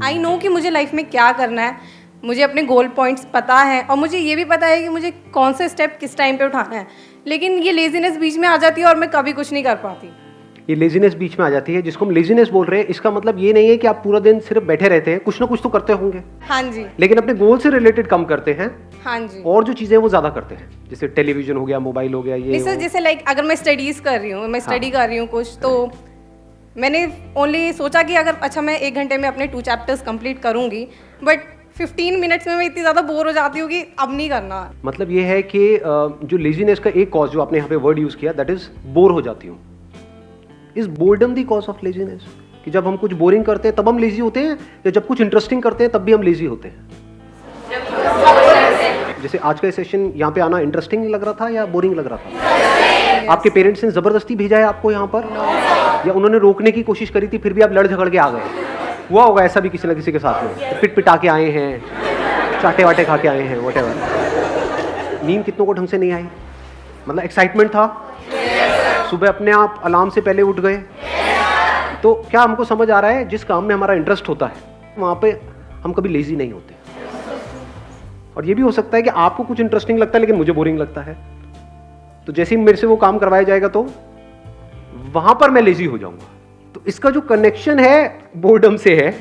I know कि मुझे life में क्या करना है, मुझे अपने गोल पॉइंट्स पता है और मुझे ये भी पता है कि मुझे कौन से स्टेप किस टाइम पे उठाना है, लेकिन ये लेजीनेस बीच में आ जाती है और मैं कभी कुछ नहीं कर पाती। ये लेजीनेस बीच में आ जाती है, जिसको हम लेजीनेस बोल रहे हैं, इसका मतलब ये नहीं है कि आप पूरा दिन सिर्फ बैठे रहते हैं, कुछ ना कुछ तो करते होंगे। हाँ जी। लेकिन अपने गोल से रिलेटेड कम करते हैं। हाँ जी। और जो चीजें वो ज्यादा करते हैं, जैसे टेलीविजन हो गया, मोबाइल हो गया, ये जैसे लाइक अगर मैं स्टडीज कर रही हूँ, मैं स्टडी कर रही हूँ कुछ, तो मैंने ओनली सोचा कि अगर अच्छा मैं 1 घंटे में अपने 2 चैप्टर्स कंप्लीट करूंगी, बट 15 मिनट्स में मैं इतनी ज़्यादा बोर हो जाती हूँ कि अब नहीं करना। मतलब ये है कि जो लेजीनेस का एक कॉज जो आपने यहाँ पे वर्ड यूज किया, दैट इज बोर हो जाती हूँ। Is boredom the cause of laziness? कि जब हम कुछ बोरिंग करते हैं तब हम लेजी होते हैं, या जब कुछ इंटरेस्टिंग करते हैं तब भी हम लेजी होते हैं? जैसे आज का सेशन यहाँ पे आना इंटरेस्टिंग लग रहा था या बोरिंग लग रहा था? आपके पेरेंट्स ने जबरदस्ती भेजा है आपको यहाँ पर, या उन्होंने रोकने की कोशिश करी थी फिर भी आप लड़ झगड़ के आ गए? हुआ होगा ऐसा भी किसी न किसी के साथ में, पिट पिटा के आए हैं, चाटे वाटे खा के आए हैं, व्हाटएवर। नींद कितनों को ढंग से नहीं आई, मतलब एक्साइटमेंट था, सुबह अपने आप अलार्म से पहले उठ गए। तो क्या हमको समझ आ रहा है, जिस काम में हमारा इंटरेस्ट होता है वहाँ पे हम कभी लेजी नहीं होते। और ये भी हो सकता है कि आपको कुछ इंटरेस्टिंग लगता है लेकिन मुझे बोरिंग लगता है, तो जैसे ही मेरे से वो काम करवाया जाएगा तो वहां पर मैं लेजी हो जाऊंगा। तो इसका जो कनेक्शन है बोर्डम से है।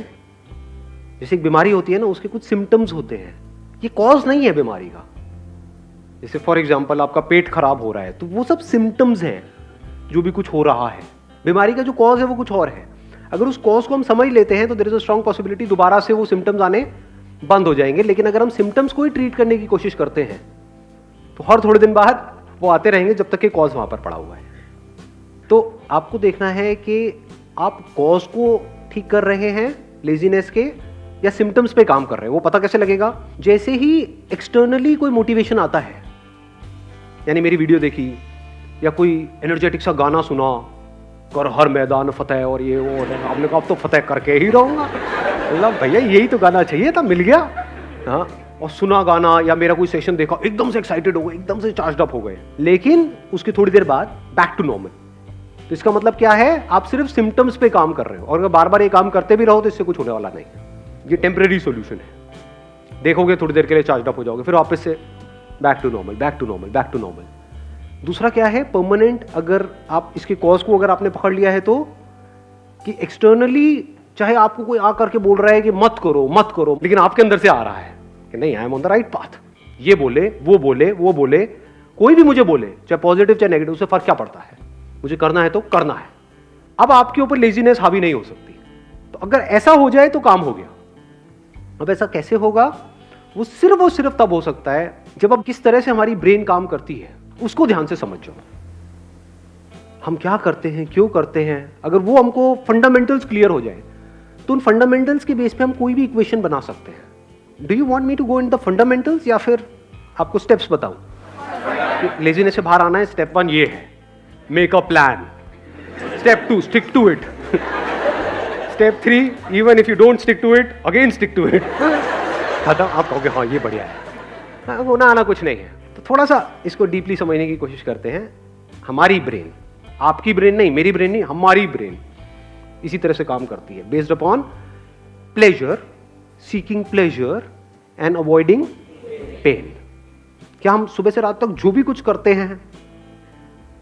जैसे एक बीमारी होती है ना, उसके कुछ सिम्टम्स होते हैं, ये कॉज नहीं है बीमारी का। जैसे फॉर एग्जांपल आपका पेट खराब हो रहा है, तो वो सब सिम्टम्स हैं जो भी कुछ हो रहा है। बीमारी का जो कॉज है वो कुछ और है। अगर उस कॉज को हम समझ लेते हैं तो there is a strong possibility दोबारा से वो सिम्टम्स आने बंद हो जाएंगे। लेकिन अगर हम सिम्टम्स को ही ट्रीट करने की कोशिश करते हैं तो हर थोड़े दिन बाद वो आते रहेंगे जब तक कि कॉज वहां पर पड़ा हुआ है। तो आपको देखना है कि आप कॉज को ठीक कर रहे हैं लेजीनेस के, या सिम्टम्स पे काम कर रहे हैं। वो पता कैसे लगेगा? जैसे ही एक्सटर्नली कोई मोटिवेशन आता है, यानी मेरी वीडियो देखी या कोई एनर्जेटिक सा गाना सुना, कर हर मैदान फतेह और ये वो, आपने कहा अब तो फतेह करके ही रहूंगा। मतलब भैया यही तो गाना चाहिए था, मिल गया। हाँ, और सुना गाना या मेरा कोई सेशन देखा, एकदम से एक्साइटेड हो गए, एकदम से चार्ज अप हो गए, लेकिन उसकी थोड़ी देर बाद बैक टू नॉर्मल। तो इसका मतलब क्या है? आप सिर्फ सिम्टम्स पे काम कर रहे हो, और अगर बार बार ये काम करते भी रहो तो इससे कुछ होने वाला नहीं। ये टेम्परेरी सॉल्यूशन है, देखोगे थोड़ी देर के लिए चार्ज अप हो जाओगे, फिर वापस से back to normal, back to normal, back to normal. दूसरा क्या है? परमानेंट। अगर आप इसके कॉज को अगर आपने पकड़ लिया है तो, कि एक्सटर्नली चाहे आपको कोई आकर के बोल रहा है कि मत करो मत करो, लेकिन आपके अंदर से आ रहा है कि नहीं, I am on the right path. ये बोले, वो बोले, वो बोले, कोई भी मुझे बोले, चाहे पॉजिटिव चाहे नेगेटिव, उससे फर्क क्या पड़ता है? मुझे करना है तो करना है। अब आपके ऊपर लेजीनेस हावी नहीं हो सकती। तो अगर ऐसा हो जाए तो काम हो गया। अब ऐसा कैसे होगा? वो सिर्फ तब हो सकता है जब अब किस तरह से हमारी ब्रेन काम करती है उसको ध्यान से समझ जाओ। हम क्या करते हैं, क्यों करते हैं, अगर वो हमको फंडामेंटल्स क्लियर हो जाए तो उन फंडामेंटल्स के बेस पे हम कोई भी इक्वेशन बना सकते हैं। Do you want me to go in the fundamentals, या फिर आपको स्टेप्स बताऊं? लेजीनेस से बाहर आना है, स्टेप 1 ये है, make a plan. Step 2 stick to it. Step 3 even if you don't stick to it, again stick to it. खत्म। आप कहोगे हाँ ये बढ़िया है, हाँ, होना आना कुछ नहीं है। तो थोड़ा सा इसको डीपली समझने की कोशिश करते हैं। हमारी ब्रेन, आपकी ब्रेन नहीं, मेरी ब्रेन नहीं, हमारी ब्रेन इसी तरह से काम करती है, based upon pleasure, seeking pleasure and avoiding pain. क्या हम सुबह से रात तक जो भी कुछ करते हैं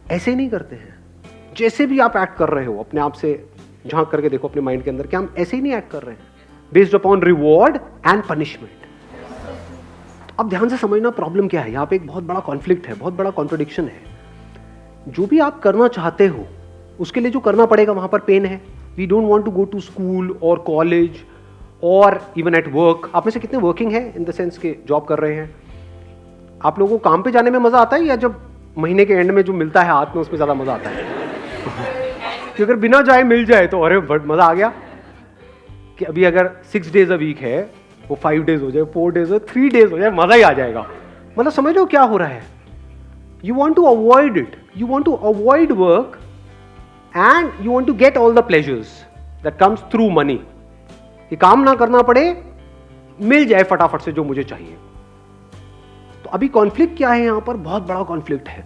ऐसे ही नहीं करते हैं? जैसे भी आप एक्ट कर रहे हो, अपने आप से झांक करके देखो अपने माइंड के अंदर, क्या हम ऐसे ही नहीं एक्ट कर रहे हैं? Based upon reward and punishment. अब ध्यान से समझना प्रॉब्लम क्या है। यहां पे एक बहुत बड़ा कॉन्फ्लिक्ट है, बहुत बड़ा कॉन्ट्रडिक्शन है। जो भी आप करना चाहते हो उसके लिए जो करना पड़ेगा वहां पर पेन है। We don't want to go to school और कॉलेज और इवन एट वर्क। आप में से कितने वर्किंग है, इन द सेंस के जॉब कर रहे हैं? आप लोगों को काम पे जाने में मजा आता है, या जब महीने के एंड में जो मिलता है हाथ में उसमें ज्यादा मजा आता है? कि अगर बिना जाए मिल जाए तो अरे मजा आ गया। कि अभी अगर 6 days अ वीक है, वो 5 days हो जाए, 4 days हो, 3 days हो जाए, मजा ही आ जाएगा। मतलब समझ लो क्या हो रहा है। You want to avoid it, you want to avoid work and you want to get all the pleasures that comes through money. ये काम ना करना पड़े, मिल जाए फटाफट से जो मुझे चाहिए। तो अभी कॉन्फ्लिक्ट क्या है यहां पर? बहुत बड़ा कॉन्फ्लिक्ट है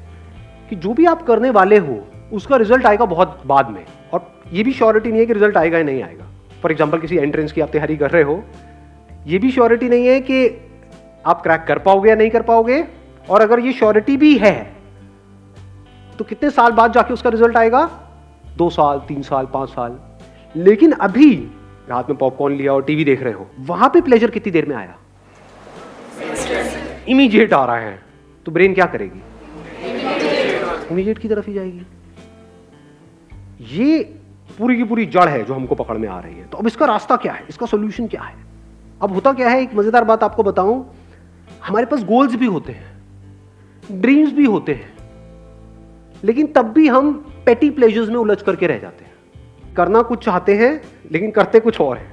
कि जो भी आप करने वाले हो उसका रिजल्ट आएगा बहुत बाद में, और ये भी श्योरिटी नहीं है कि रिजल्ट आएगा या नहीं आएगा। फॉर एग्जाम्पल किसी एंट्रेंस की आप तैयारी कर रहे हो, ये भी श्योरिटी नहीं है कि आप क्रैक कर पाओगे या नहीं कर पाओगे, और अगर ये श्योरिटी भी है तो कितने साल बाद जाके उसका रिजल्ट आएगा, 2 साल, 3 साल, 5 साल। लेकिन अभी हाथ में पॉपकॉर्न लिया और टीवी देख रहे हो, वहां पे प्लेजर कितनी देर में आया, इमीडिएट आ रहा है, तो ब्रेन क्या करेगी, इमीडिएट की तरफ ही जाएगी। ये पूरी की पूरी जड़ है जो हमको पकड़ में आ रही है। तो अब इसका रास्ता क्या है, इसका सोल्यूशन क्या है? अब होता क्या है, एक मजेदार बात आपको बताऊं, हमारे पास गोल्स भी होते हैं, ड्रीम्स भी होते हैं, लेकिन तब भी हम पेटी प्लेजर्स में उलझ करके रह जाते हैं। करना कुछ चाहते हैं लेकिन करते कुछ और है,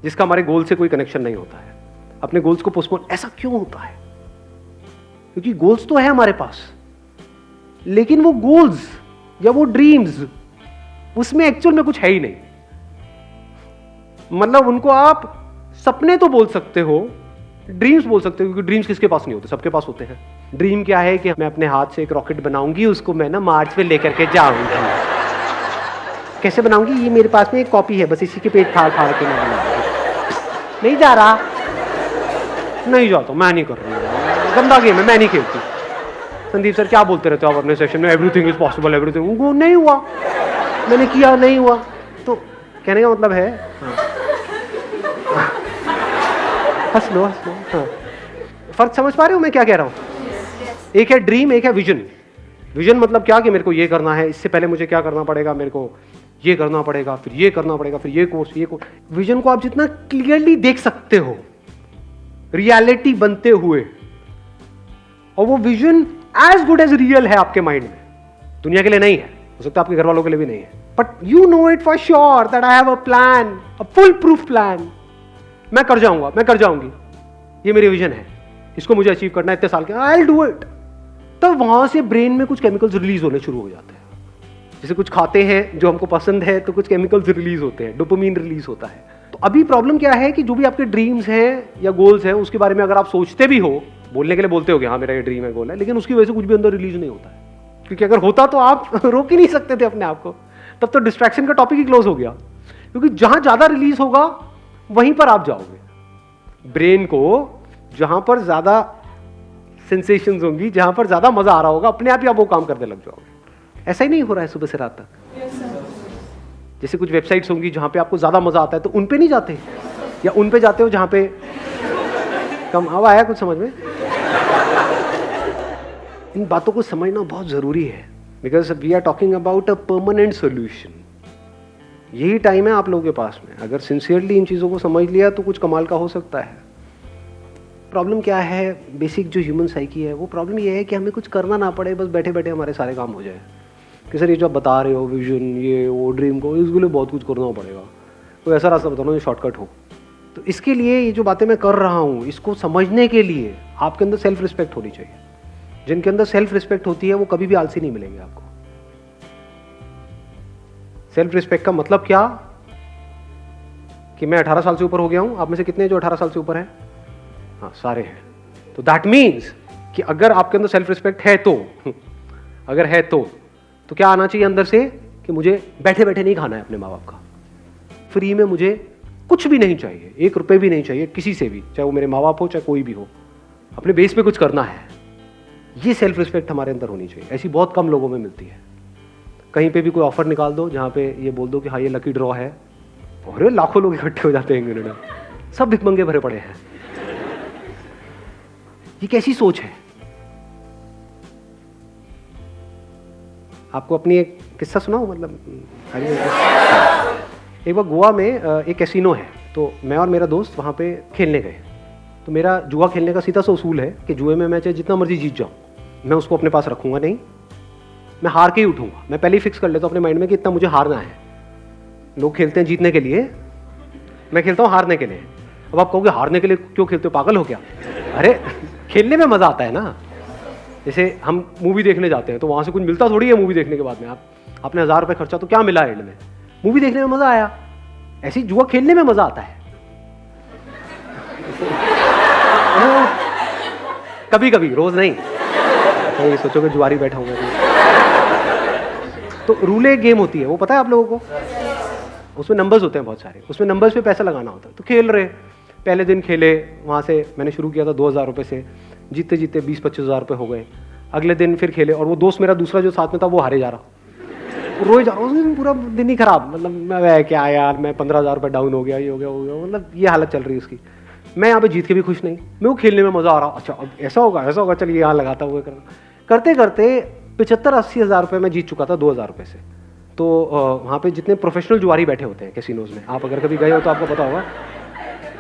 जिसका हमारे गोल से कोई कनेक्शन नहीं होता है। अपने गोल्स को पोस्टपोन, ऐसा क्यों होता है? क्योंकि गोल्स तो है हमारे पास, लेकिन वो गोल्स या वो ड्रीम्स, उसमें एक्चुअल में कुछ है ही नहीं। मतलब उनको आप सपने तो बोल सकते हो, ड्रीम्स बोल सकते हो, क्योंकि ड्रीम्स किसके पास नहीं होते, सबके पास होते हैं। ड्रीम क्या है कि मैं अपने हाथ से एक रॉकेट बनाऊंगी, उसको मैं ना मार्च पे लेकर के जाऊंगी। कैसे बनाऊंगी, ये मेरे पास में एक कॉपी है, बस इसी के पेट फाड़ फाड़ के मैं बनाऊंगी। नहीं जा रहा, नहीं जाता, मैं नहीं कर रही, गंदा गेम है, मैं नहीं खेलती। संदीप सर क्या बोलते रहते हो आप अपने सेशन में, एवरीथिंग इज पॉसिबल, एवरीथिंग। वो नहीं हुआ, मैंने किया, नहीं हुआ। तो कहने का मतलब है, हंस लो हंस लो, हाँ। फर्क समझ पा रहे हो मैं क्या कह रहा हूं? एक है ड्रीम, एक है विजन। विजन मतलब क्या, कि मेरे को ये करना है, इससे पहले मुझे क्या करना पड़ेगा, मेरे को ये करना पड़ेगा, फिर ये करना पड़ेगा, फिर ये कोर्स, ये कोर्स। विजन को आप जितना क्लियरली देख सकते हो रियलिटी बनते हुए, और वो vision as good as real है आपके माइंड में, दुनिया के लिए नहीं है, हो सकता है आपके घर वालों के लिए भी नहीं है, but you know it for sure that I have a plan, a full proof plan. मैं कर जाऊंगा, मैं कर जाऊंगी, ये मेरी विजन है, इसको मुझे अचीव करना है इतने साल के, आई विल डू इट। तो वहां से ब्रेन में कुछ केमिकल्स रिलीज होने शुरू हो जाते हैं। जैसे कुछ खाते हैं जो हमको पसंद है तो कुछ केमिकल्स रिलीज होते हैं, डोपामिन रिलीज होता है। तो अभी प्रॉब्लम क्या है कि जो भी आपके ड्रीम्स हैं या गोल्स हैं, उसके बारे में अगर आप सोचते भी हो, बोलने के लिए बोलते हो कि हाँ मेरा ये ड्रीम है, गोल है, लेकिन उसकी वजह से कुछ भी अंदर रिलीज नहीं होता है। क्योंकि अगर होता तो आप रोक ही नहीं सकते थे अपने आप को, तब तो डिस्ट्रैक्शन का टॉपिक ही क्लोज हो गया। क्योंकि जहां ज्यादा रिलीज होगा वहीं पर आप जाओगे। ब्रेन को जहां पर ज्यादा सेंसेशंस होंगी, जहां पर ज्यादा मजा आ रहा होगा, अपने आप ही आप वो काम करने लग जाओगे। ऐसा ही नहीं हो रहा है सुबह से रात तक? जैसे कुछ वेबसाइट्स होंगी जहां पे आपको ज्यादा मजा आता है, तो उन पे नहीं जाते, या उन पे जाते हो जहां पे कम। अब आया कुछ समझ में? इन बातों को समझना बहुत जरूरी है, because we are talking about a permanent solution. यही टाइम है आप लोगों के पास में, अगर सिंसियरली इन चीज़ों को समझ लिया तो कुछ कमाल का हो सकता है। प्रॉब्लम क्या है, बेसिक जो ह्यूमन साइकी है, वो प्रॉब्लम ये है कि हमें कुछ करना ना पड़े, बस बैठे बैठे हमारे सारे काम हो जाए। कि सर ये जो आप बता रहे हो, विजन, ये वो ड्रीम को, इसके लिए बहुत कुछ करना पड़ेगा, कोई ऐसा रास्ता बताओ जो शॉर्टकट हो। तो इसके लिए ये जो बातें मैं कर रहा हूँ, इसको समझने के लिए आपके अंदर सेल्फ रिस्पेक्ट होनी चाहिए। जिनके अंदर सेल्फ रिस्पेक्ट होती है वो कभी भी आलसी नहीं मिलेंगे आपको। सेल्फ रिस्पेक्ट का मतलब क्या, कि मैं 18 साल से ऊपर हो गया हूं। आप में से कितने जो 18 साल से ऊपर हैं? हाँ, सारे हैं। तो दैट मीन्स कि अगर आपके अंदर सेल्फ रिस्पेक्ट है तो अगर है तो क्या आना चाहिए अंदर से, कि मुझे बैठे बैठे नहीं खाना है अपने माँ बाप का, फ्री में मुझे कुछ भी नहीं चाहिए, 1 रुपए भी नहीं चाहिए किसी से भी, चाहे वो मेरे माँ बाप हो चाहे कोई भी हो, अपने बेस पे कुछ करना है। ये सेल्फ रिस्पेक्ट हमारे अंदर होनी चाहिए। ऐसी बहुत कम लोगों में मिलती है। कहीं पे भी कोई ऑफर निकाल दो जहाँ पे ये बोल दो कि हाँ ये लकी ड्रॉ है, और लाखों लोग इकट्ठे हो जाते हैं कनाडा, सब भिखमंगे भरे पड़े हैं। ये कैसी सोच है? आपको अपनी एक किस्सा सुनाऊं, मतलब एक बार गोवा में एक कैसीनो है, तो मैं और मेरा दोस्त वहाँ पे खेलने गए। तो मेरा जुआ खेलने का सीधा सा उसूल है कि जुए में मैं चाहे जितना मर्जी जीत जाऊँ, मैं उसको अपने पास रखूंगा नहीं, मैं हार के ही उठूंगा। मैं पहले ही फिक्स कर लेता हूँ अपने माइंड में कि इतना मुझे हारना है। लोग खेलते हैं जीतने के लिए, मैं खेलता हूँ हारने के लिए। अब आप कहोगे हारने के लिए क्यों खेलते हो, पागल हो क्या? अरे खेलने में मजा आता है ना। जैसे हम मूवी देखने जाते हैं तो वहां से कुछ मिलता थोड़ी है मूवी देखने के बाद में। आपने 1000 रुपये खर्चा तो क्या मिला एंड में? मूवी देखने में मजा आया। ऐसे ही जुआ खेलने में मजा आता है कभी कभी, रोज नहीं। तो सोचोगे जुआरी बैठा हूँ मैं। तो रूले गेम होती है, वो पता है आप लोगों को? उसमें नंबर्स होते हैं बहुत सारे, उसमें नंबर्स पे पैसा लगाना होता है। तो खेल रहे, पहले दिन खेले, वहाँ से मैंने शुरू किया था 2,000 रुपये से, जीते जीते 20-25 हज़ार रुपये हो गए। अगले दिन फिर खेले और वो दोस्त मेरा दूसरा जो साथ में था वो हारे जा रहा, रोए जा रहा, उस दिन पूरा दिन ही खराब, मतलब मैं क्या यार, मैं 15,000 रुपये डाउन हो गया, ये हो गया, मतलब ये हालत चल रही है उसकी। मैं यहाँ पे जीत के भी खुश नहीं, मेरे को खेलने में मज़ा आ रहा, अच्छा अब ऐसा होगा चलिए यहाँ लगाता हुआ करते करते 75-80 हज़ार रुपये मैं जीत चुका था 2,000 रुपये से। तो वहाँ पे जितने प्रोफेशनल जुआरी बैठे होते हैं कैसीनोज में, आप अगर कभी गए हो तो आपको पता होगा,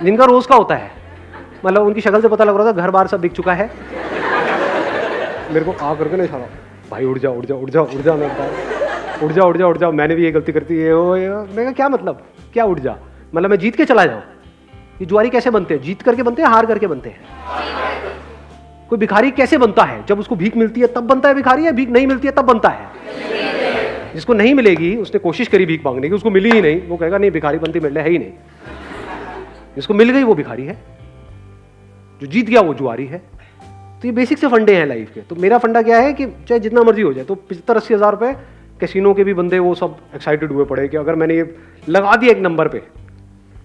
जिनका रोज़ का होता है, मतलब उनकी शक्ल से पता लग रहा था घर बार सब बिक चुका है। मेरे को आ करके नहीं इशारा, भाई उड़ जा उड़ जा उड़ जा उड़ जा, मैं उड़ जा उड़ जा उड़ जा, मैंने भी ये गलती करती है, मैं कहा क्या मतलब, क्या उड़ जा, मतलब मैं जीत के चला जाऊँ? ये जुआरी कैसे बनते हैं? जीत करके बनते हैं, हार करके बनते हैं? कोई भिखारी कैसे बनता है? जब उसको भीख मिलती है तब बनता है भिखारी, या भीख नहीं मिलती है तब बनता है? जिसको नहीं मिलेगी, उसने कोशिश करी भीख मांगने की, उसको मिली ही नहीं, वो कहेगा नहीं भिखारी बनती मिलने है ही नहीं। जिसको मिल गई वो भिखारी है, जो जीत गया वो जुआरी है। तो ये बेसिक से फंडे हैं लाइफ के। तो मेरा फंडा क्या है कि चाहे जितना मर्जी हो जाए, तो 75-80 हज़ार रुपये कैसीनो के भी बंदे वो सब एक्साइटेड हुए पड़े कि अगर मैंने ये लगा दिया एक नंबर पे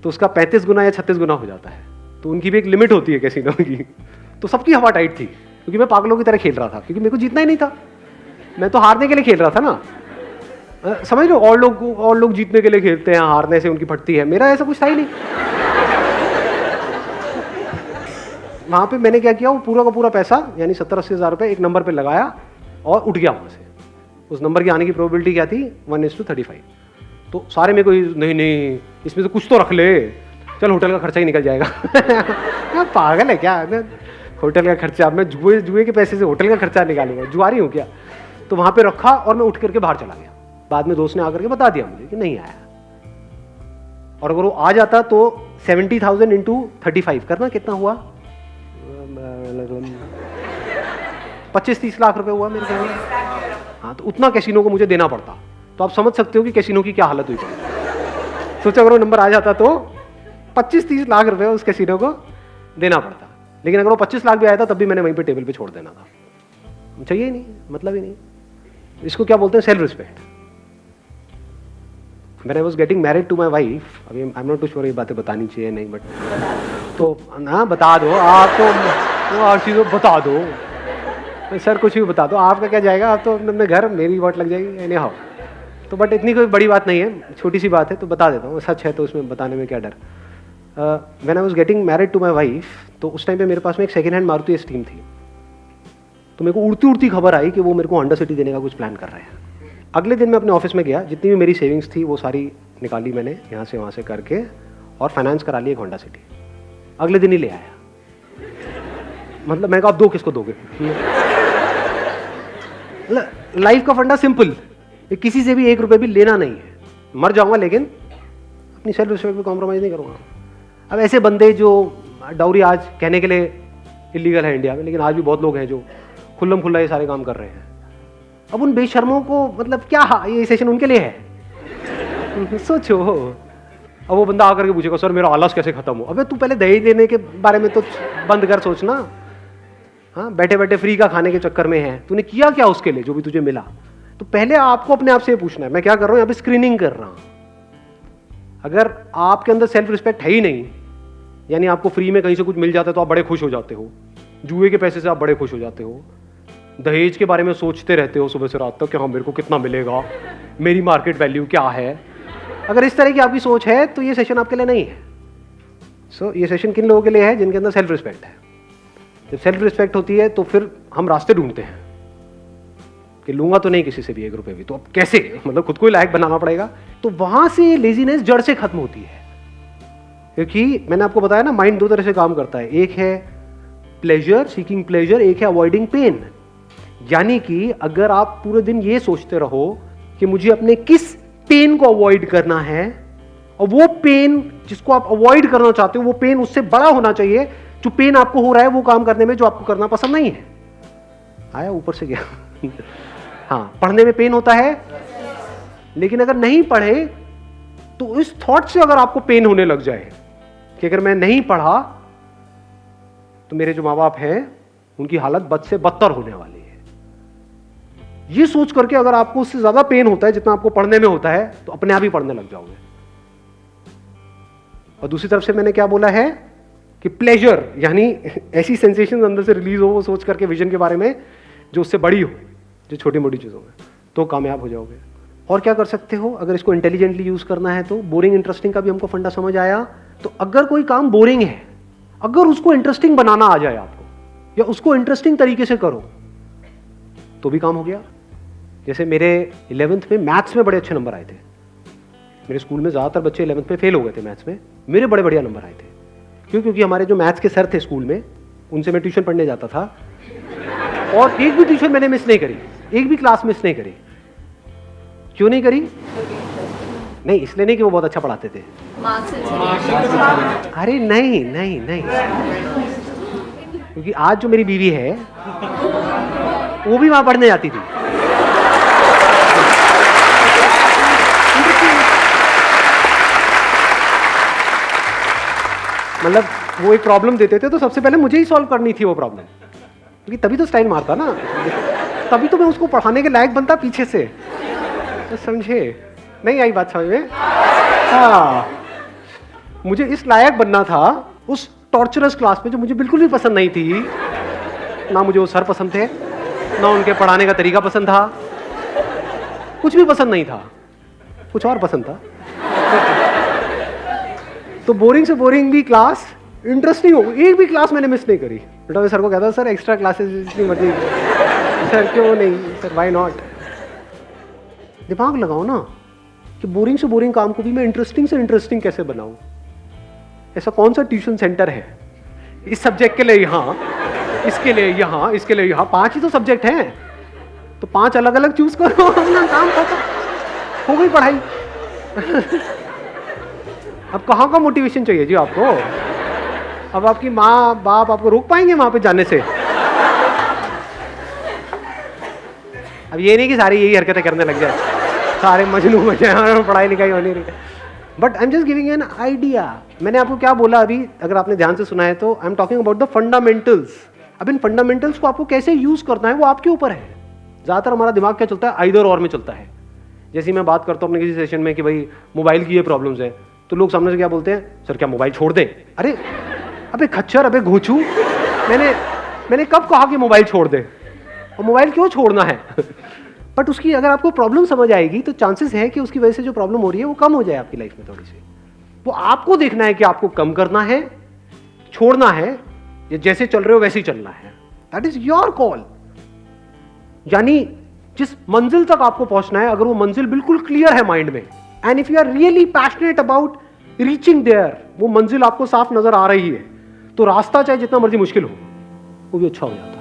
तो उसका 35 गुना या 36 गुना हो जाता है। तो उनकी भी एक लिमिट होती है कैसीनो की। तो सबकी हवा टाइट थी, क्योंकि मैं पागलों की तरह खेल रहा था, क्योंकि मेरे को जीतना ही नहीं था, मैं तो हारने के लिए खेल रहा था ना। समझ लो, और लोग जीतने के लिए खेलते हैं, हारने से उनकी फटती है, मेरा ऐसा कुछ था ही नहीं। वहाँ पे मैंने क्या किया, वो पूरा का पूरा पैसा यानी 70-80 हज़ार रुपये एक नंबर पे लगाया और उठ गया वहाँ से। उस नंबर की आने की प्रोबेबिलिटी क्या थी? 1:35। तो सारे में कोई नहीं इसमें से कुछ तो रख ले, चल होटल का खर्चा ही निकल जाएगा। पागल है क्या, होटल का खर्चा, मैं जुए के पैसे से होटल का खर्चा निकालूंगा, जुआरी हूँ क्या? तो वहाँ पे रखा और मैं उठ करके बाहर चला गया। बाद में दोस्त ने आकर के बता दिया मुझे कि नहीं आया, और अगर वो आ जाता तो 70,000 × 35 करना कितना हुआ? 25-30 लाख रुपए हुआ मेरे ख्याल में। हाँ, तो उतना कैसीनो को मुझे देना पड़ता। तो आप समझ सकते हो कि कैसीनो की क्या हालत हुई पड़ी। सोचो अगर वो नंबर आ जाता तो 25-30 लाख रुपए उस कैसीनो को देना पड़ता। लेकिन अगर वो 25 लाख भी आया था तब भी मैंने वहीं पे टेबल पे छोड़ देना था, चाहिए ही नहीं, मतलब ही नहीं। इसको क्या बोलते हैं? Self respect. When I was getting married to my wife, अभी I am not too sure ये बातें बतानी चाहिए नहीं, बट तो ना बता दो आप, तो हर चीज़ बता दो सर, कुछ भी बता दो, आपका क्या जाएगा, आप तो अपने घर, मेरी वाट लग जाएगी एनी हाउ। तो बट इतनी कोई बड़ी बात नहीं है, छोटी सी बात है, तो बता देता हूँ, सच है तो उसमें बताने में क्या डर। When I was getting married to my wife, तो उस टाइम पे मेरे पास में एक सेकेंड हैंड मारुति स्टीम थी। तो मेरे को उड़ती उड़ती खबर आई कि वो मेरे को होंडा सिटी देने का कुछ प्लान कर रहे हैं। अगले दिन मैं अपने ऑफिस में गया, जितनी भी मेरी सेविंग्स थी वो सारी निकाली मैंने यहाँ से वहाँ से करके, और फाइनेंस करा ली एक होंडा सिटी। अगले दिन ही ले आया। मतलब मैं कहा आप दो किसको दोगे? लाइफ का फंडा सिंपल, किसी से भी 1 रुपये भी लेना नहीं है। मर जाऊंगा लेकिन अपनी सेल्फ रिस्पेक्ट पे कॉम्प्रोमाइज़ नहीं करूँगा। अब ऐसे बंदे जो डाउरी आज कहने के लिए इलीगल है इंडिया में, लेकिन आज भी बहुत लोग हैं जो खुल्लम खुल्ला ये सारे काम कर रहे हैं। अब उन बेशर्मों को, मतलब क्या ये सेशन उनके लिए है? सोचो। अब वो बंदा आकर के पूछेगा सर मेरा आलस कैसे खत्म हो? अबे तू पहले दहेज लेने के बारे में तो बंद कर सोचना। हाँ, बैठे बैठे फ्री का खाने के चक्कर में है, तूने किया क्या उसके लिए जो भी तुझे मिला? तो पहले आपको अपने आप से पूछना है, मैं क्या कर रहा हूँ यहाँ पे? स्क्रीनिंग कर रहा हूँ। अगर आपके अंदर सेल्फ रिस्पेक्ट है ही नहीं, यानी आपको फ्री में कहीं से कुछ मिल जाता है तो आप बड़े खुश हो जाते हो, जुए के पैसे से आप बड़े खुश हो जाते हो, दहेज के बारे में सोचते रहते हो सुबह से रात तक कि हाँ मेरे को कितना मिलेगा, मेरी मार्केट वैल्यू क्या है। अगर इस तरह की आपकी सोच है तो ये सेशन आपके लिए नहीं है। सो ये सेशन किन लोगों के लिए है? जिनके अंदर सेल्फ रिस्पेक्ट है। जब सेल्फ रिस्पेक्ट होती है तो फिर हम रास्ते ढूंढते हैं कि लूंगा तो नहीं किसी से भी 1 रुपये भी, तो अब कैसे, मतलब खुद को ही लायक बनाना पड़ेगा। तो वहां से लेजीनेस जड़ से खत्म होती है, क्योंकि मैंने आपको बताया ना, माइंड 2 तरह से काम करता है। एक है प्लेजर, सीकिंग प्लेजर, एक है अवॉइडिंग पेन। यानी कि अगर आप पूरे दिन ये सोचते रहो कि मुझे अपने किस पेन को अवॉइड करना है, और वो पेन जिसको आप अवॉइड करना चाहते हो वो पेन उससे बड़ा होना चाहिए जो पेन आपको हो रहा है वो काम करने में जो आपको करना पसंद नहीं है। आया ऊपर से गया। हाँ, पढ़ने में पेन होता है, लेकिन अगर नहीं पढ़े तो इस थॉट से अगर आपको पेन होने लग जाए कि अगर मैं नहीं पढ़ा तो मेरे जो माँ बाप हैं उनकी हालत बद से बदतर होने वाली है, ये सोच करके अगर आपको उससे ज्यादा पेन होता है जितना आपको पढ़ने में होता है, तो अपने आप ही पढ़ने लग जाओगे। और दूसरी तरफ से मैंने क्या बोला है कि प्लेजर, यानी ऐसी सेंसेशन अंदर से रिलीज हो वो सोच करके विजन के बारे में जो उससे बड़ी हो, जो छोटी मोटी चीज़ों में, तो कामयाब हो जाओगे। और क्या कर सकते हो अगर इसको इंटेलिजेंटली यूज़ करना है तो? बोरिंग इंटरेस्टिंग का भी हमको फंडा समझ आया। तो अगर कोई काम बोरिंग है, अगर उसको इंटरेस्टिंग बनाना आ जाए आपको, या उसको इंटरेस्टिंग तरीके से करो, तो भी काम हो गया। जैसे मेरे 11th में मैथ्स में बड़े अच्छे नंबर आए थे। मेरे स्कूल में ज़्यादातर बच्चे 11th में फेल हो गए थे मैथ्स में, मेरे बड़े बढ़िया नंबर आए थे। क्यों? क्योंकि हमारे जो मैथ्स के सर थे स्कूल में, उनसे मैं ट्यूशन पढ़ने जाता था, और एक भी ट्यूशन मैंने मिस नहीं करी, एक भी क्लास मिस नहीं करी। क्यों नहीं करी? नहीं इसलिए नहीं कि वो बहुत अच्छा पढ़ाते थे, अरे नहीं नहीं नहीं, क्योंकि आज जो मेरी बीवी है वो भी वहां पढ़ने जाती थी। मतलब वो एक प्रॉब्लम देते थे तो सबसे पहले मुझे ही सॉल्व करनी थी वो प्रॉब्लम, क्योंकि तभी तो स्टाइल मारता ना, तभी तो मैं उसको पढ़ाने के लायक बनता पीछे से। तो समझे? नहीं आई बात समझ में? हाँ, मुझे इस लायक बनना था उस टॉर्चरस क्लास में जो मुझे बिल्कुल भी पसंद नहीं थी। ना मुझे वो सर पसंद थे, ना उनके पढ़ाने का तरीका पसंद था, कुछ भी पसंद नहीं था, कुछ और पसंद था। तो बोरिंग से बोरिंग भी क्लास इंटरेस्टिंग हो, एक भी क्लास मैंने मिस नहीं करी। बेटा मैं सर को कहता सर एक्स्ट्रा क्लासेस जितनी मर्जी, सर क्यों नहीं, सर व्हाई नॉट। दिमाग लगाओ ना कि बोरिंग से बोरिंग काम को भी मैं इंटरेस्टिंग से इंटरेस्टिंग कैसे बनाऊं। ऐसा कौन सा ट्यूशन सेंटर है इस सब्जेक्ट के लिए यहाँ, इसके लिए यहाँ, इसके लिए यहाँ, 5 ही तो सब्जेक्ट हैं, तो 5 अलग अलग चूज करो, अपना काम खत्म, हो गई पढ़ाई। अब कहाँ का मोटिवेशन चाहिए जी आपको? अब आपकी माँ बाप आपको रोक पाएंगे वहां पे जाने से? अब ये नहीं कि सारी यही हरकतें करने लग जाए, सारे मजनू बन जाए, पढ़ाई लिखाई होनी नहीं। But I am just giving an idea. मैंने आपको क्या बोला अभी, अगर आपने ध्यान से सुना है तो, I am talking about the fundamentals. अब इन फंडामेंटल्स को आपको कैसे यूज करना है वो आपके ऊपर है। ज्यादातर हमारा दिमाग क्या चलता है, आइदर और में चलता है। जैसे मैं बात करता हूँ अपने किसी सेशन में कि भाई मोबाइल की ये प्रॉब्लम्स है, तो लोग सामने से क्या बोलते हैं, सर क्या मोबाइल छोड़ दें? अरे अबे खच्चर, अबे घोचू, मैंने कब कहा कि मोबाइल छोड़ दे? और मोबाइल क्यों छोड़ना है? बट उसकी अगर आपको प्रॉब्लम समझ आएगी तो चांसेस है कि उसकी वजह से जो प्रॉब्लम हो रही है वो कम हो जाए आपकी लाइफ में थोड़ी सी। वो आपको देखना है कि आपको कम करना है, छोड़ना है, या जैसे चल रहे हो वैसे ही चलना है। That is your call. यानी जिस मंजिल तक आपको पहुंचना है, अगर वो मंजिल बिल्कुल क्लियर है माइंड में, and if you are really passionate about reaching there, वो मंजिल आपको साफ नजर आ रही है, तो रास्ता चाहे जितना मर्जी मुश्किल हो वो भी अच्छा हो जाता है।